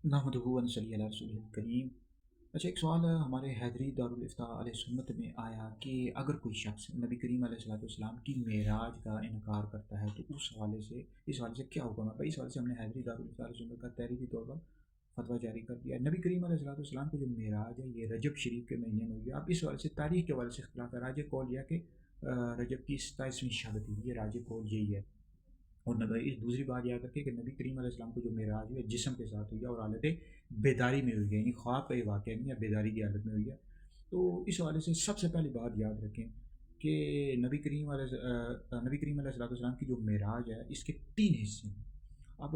نحمدہ و نصلی علی رسول کریم۔ اچھا، ایک سوال ہمارے حیدری دارالافتاء علیہ سنت میں آیا کہ اگر کوئی شخص نبی کریم علیہ الصلوۃ والسلام کی معراج کا انکار کرتا ہے تو اس حوالے سے کیا حکم ہے؟ بھائی، اس حوالے سے ہم نے حیدری دارالافتاء علیہ سنت کا تحریری طور پر فتویٰ جاری کر دیا ہے۔ نبی کریم علیہ الصلوۃ والسلام کو جو معراج ہے یہ رجب شریف کے مہینے میں ہوئی ہے۔ اب اس حوالے سے تاریخ کے حوالے سے اختلاف ہے۔ راج قول یہ کہ رجب کی 27ویں شب تھی، یہ راج قول یہی ہے۔ اور نبی دوسری بات یاد رکھیں کہ نبی کریم علیہ السلام کو جو معراج ہوئی ہے جسم کے ساتھ ہوئی ہے اور حالت بیداری میں ہوئی ہے، یعنی خواب کا یہ واقعہ نہیں ہے، بیداری کی حالت میں ہوئی ہے۔ تو اس حوالے سے سب سے پہلی بات یاد رکھیں کہ نبی کریم علیہ السلام کی جو معراج ہے اس کے تین حصے ہیں۔ اب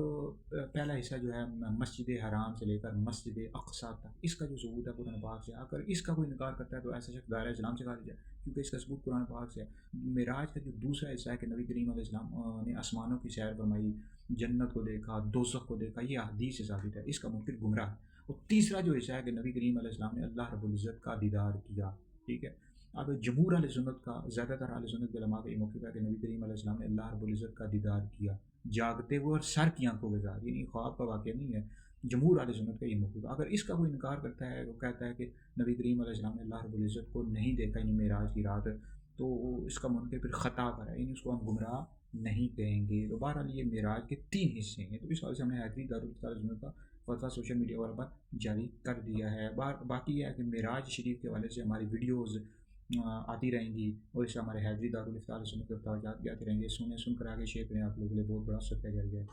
پہلا حصہ جو ہے مسجد حرام سے لے کر مسجد اقصیٰ تک، اس کا جو ثبوت ہے قرآن پاک سے، اگر اس کا کوئی انکار کرتا ہے تو ایسا شخص دائرہ اسلام سے خارج ہے، کیونکہ اس کا ثبوت قرآن پاک سے ہے۔ معراج کا جو دوسرا حصہ ہے کہ نبی کریم علیہ السلام نے آسمانوں کی سیر فرمائی، جنت کو دیکھا، دوزخ کو دیکھا، یہ حدیث سے ثابت ہے، اس کا منکر گمراہ ہے۔ اور تیسرا جو حصہ ہے کہ نبی کریم علیہ السلام نے اللہ رب العزت کا دیدار کیا، ٹھیک ہے۔ اب جمہور اہل سنت کا، زیادہ تر اہل سنت کے علماء کا یہ موقف ہے کہ نبی کریم علیہ السلام نے اللہ رب العزت کا دیدار کیا، جاگتے ہوئے اور سر کی آنکھوں کے ساتھ، یعنی خواب کا واقعہ نہیں ہے۔ جمہور اہل سنت کا یہ موقف ہے۔ اگر اس کا کوئی انکار کرتا ہے، وہ کہتا ہے کہ نبی کریم علیہ السلام نے اللہ رب العزت کو نہیں دیکھا یعنی معراج کی رات، تو اس کا منکر پھر خطا پر ہے، یعنی اس کو ہم گمراہ نہیں کہیں گے۔ تو بہرحال یہ معراج کے تین حصے ہیں، تو اس وجہ سے ہم نے حیدری دارالفتہ کا فتویٰ سوشل میڈیا پر جاری کر دیا ہے۔ باقی یہ ہے کہ معراج شریف کے حوالے سے ہماری ویڈیوز آتی رہیں گی، اور اس سے ہمارے حیدری دارالفتہ علیہ سنت کے توجہات بھی آتے رہیں گے۔ سن کر آگے شیئر کریں، آپ لوگوں کے لیے بہت بڑا شکریہ جاری ہے۔